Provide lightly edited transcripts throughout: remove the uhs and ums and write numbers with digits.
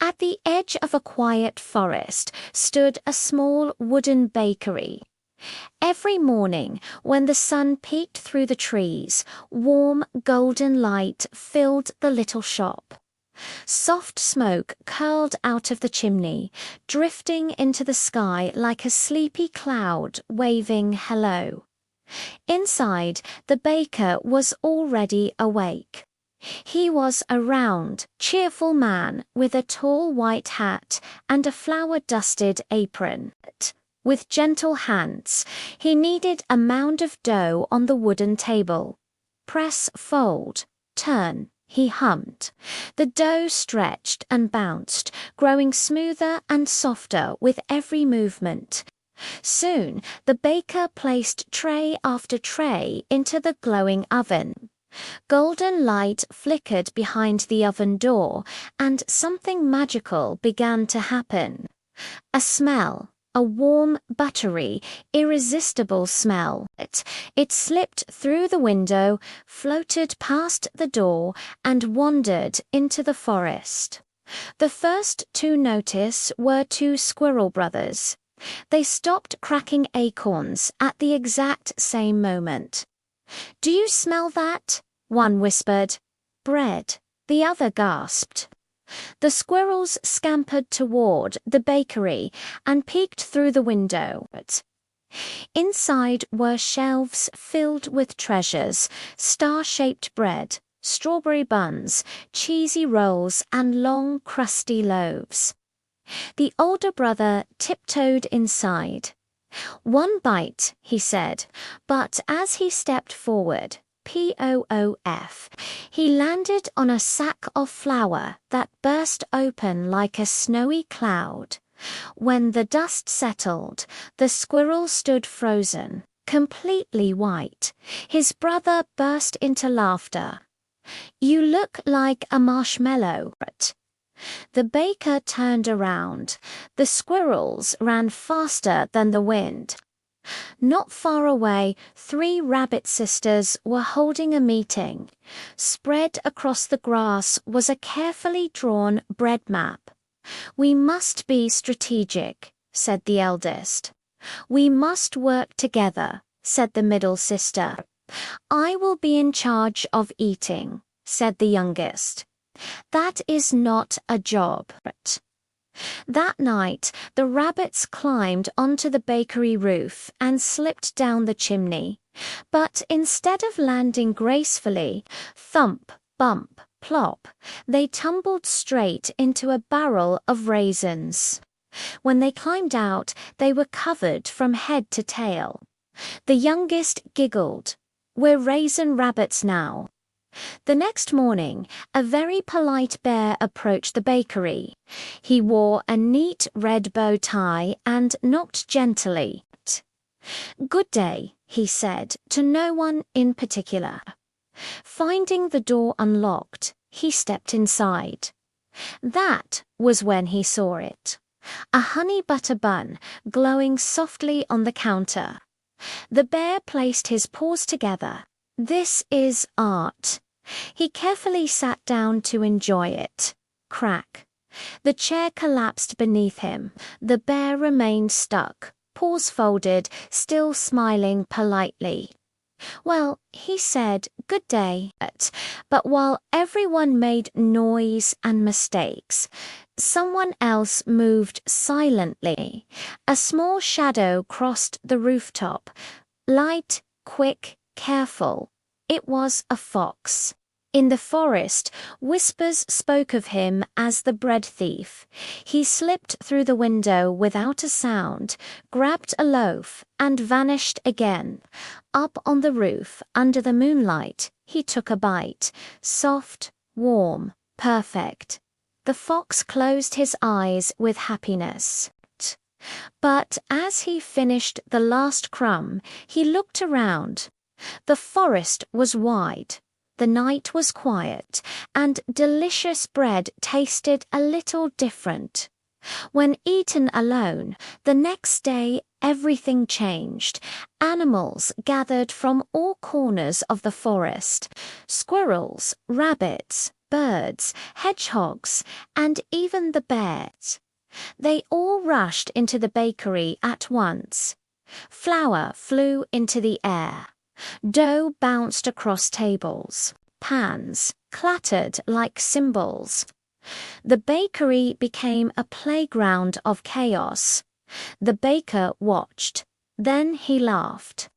At the edge of a quiet forest stood a small wooden bakery. Every morning, when the sun peeked through the trees, warm golden light filled the little shop. Soft smoke curled out of the chimney, drifting into the sky like a sleepy cloud waving hello. Inside, the baker was already awake. He was a round, cheerful man with a tall white hat and a flour-dusted apron. With gentle hands, he kneaded a mound of dough on the wooden table. Press, fold, turn, he hummed. The dough stretched and bounced, growing smoother and softer with every movement. Soon, the baker placed tray after tray into the glowing oven. Golden light flickered behind the oven door, and something magical began to happen. A smell, a warm, buttery, irresistible smell. It slipped through the window, floated past the door, and wandered into the forest. The first to notice were two squirrel brothers. They stopped cracking acorns at the exact same moment. "Do you smell that?" one whispered. "Bread," the other gasped. The squirrels scampered toward the bakery and peeked through the window. Inside were shelves filled with treasures, star-shaped bread, strawberry buns, cheesy rolls, and long, crusty loaves. The older brother tiptoed inside. "One bite," he said, but as he stepped forward, poof, he landed on a sack of flour that burst open like a snowy cloud. When the dust settled, the squirrel stood frozen, completely white. His brother burst into laughter. "You look like a marshmallow." The baker turned around. The squirrels ran faster than the wind. Not far away, 3 rabbit sisters were holding a meeting. Spread across the grass was a carefully drawn bread map. "We must be strategic," said the eldest. "We must work together," said the middle sister. "I will be in charge of eating," said the youngest. "That is not a job." That night, the rabbits climbed onto the bakery roof and slipped down the chimney. But instead of landing gracefully, thump, bump, plop, they tumbled straight into a barrel of raisins. When they climbed out, they were covered from head to tail. The youngest giggled. "We're raisin rabbits now." The next morning, a very polite bear approached the bakery. He wore a neat red bow tie and knocked gently. "Good day," he said, to no one in particular. Finding the door unlocked, he stepped inside. That was when he saw it. A honey butter bun glowing softly on the counter. The bear placed his paws together. "This is art." He carefully sat down to enjoy it. Crack. The chair collapsed beneath him. The bear remained stuck, paws folded, still smiling politely. "Well," he said, "good day." But while everyone made noise and mistakes, someone else moved silently. A small shadow crossed the rooftop. Light, quick, careful. It was a fox. In the forest, whispers spoke of him as the bread thief. He slipped through the window without a sound, grabbed a loaf, and vanished again. Up on the roof, under the moonlight, he took a bite. Soft, warm, perfect. The fox closed his eyes with happiness. But as he finished the last crumb, he looked around. The forest was wide. The night was quiet, and delicious bread tasted a little different. When eaten alone, the next day everything changed. Animals gathered from all corners of the forest. Squirrels, rabbits, birds, hedgehogs, and even the bears. They all rushed into the bakery at once. Flour flew into the air. Dough bounced across tables. Pans clattered like cymbals. The bakery became a playground of chaos. The baker watched. Then he laughed.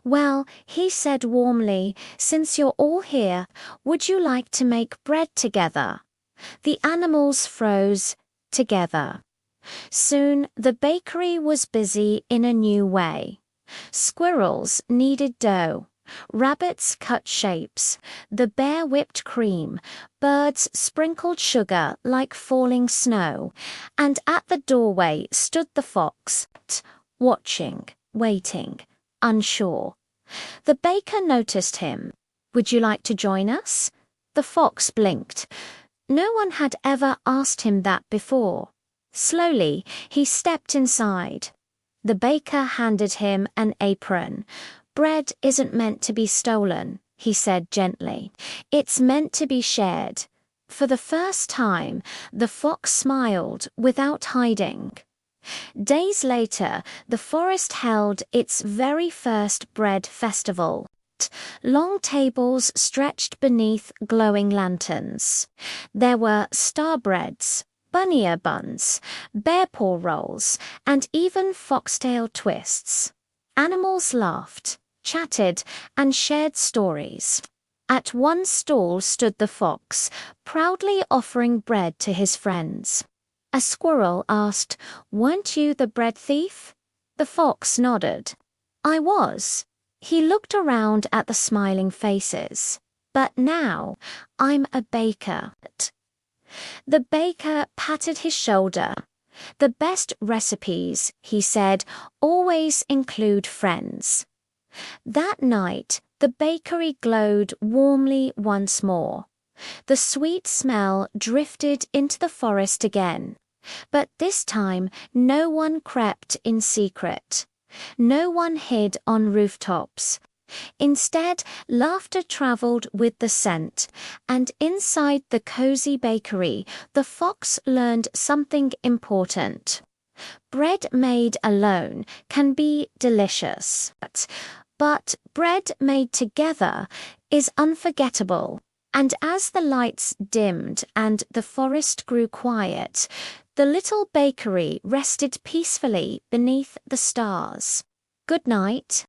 "Well," he said warmly, "since you're all here, would you like to make bread together?" The animals froze together. Soon the bakery was busy in a new way. Squirrels kneaded dough. Rabbits cut shapes. The bear whipped cream. Birds sprinkled sugar like falling snow. And at the doorway stood the fox, watching, waiting, unsure. The baker noticed him. "Would you like to join us?" The fox blinked. No one had ever asked him that before. Slowly, he stepped inside. The baker handed him an apron. "Bread isn't meant to be stolen," he said gently. "It's meant to be shared." For the first time, the fox smiled without hiding. Days later, the forest held its very first bread festival. Long tables stretched beneath glowing lanterns. There were star breads, bunya buns, bear paw rolls, and even foxtail twists. Animals laughed, chatted, and shared stories. At one stall stood the fox, proudly offering bread to his friends. A squirrel asked, "Weren't you the bread thief?" The fox nodded. "I was." He looked around at the smiling faces. "But now, I'm a baker." The baker patted his shoulder. "The best recipes," he said, "always include friends." That night, the bakery glowed warmly once more. The sweet smell drifted into the forest again. But this time, no one crept in secret. No one hid on rooftops. Instead, laughter traveled with the scent, and inside the cozy bakery, the fox learned something important. Bread made alone can be delicious, but bread made together is unforgettable. And as the lights dimmed and the forest grew quiet, the little bakery rested peacefully beneath the stars. Good night.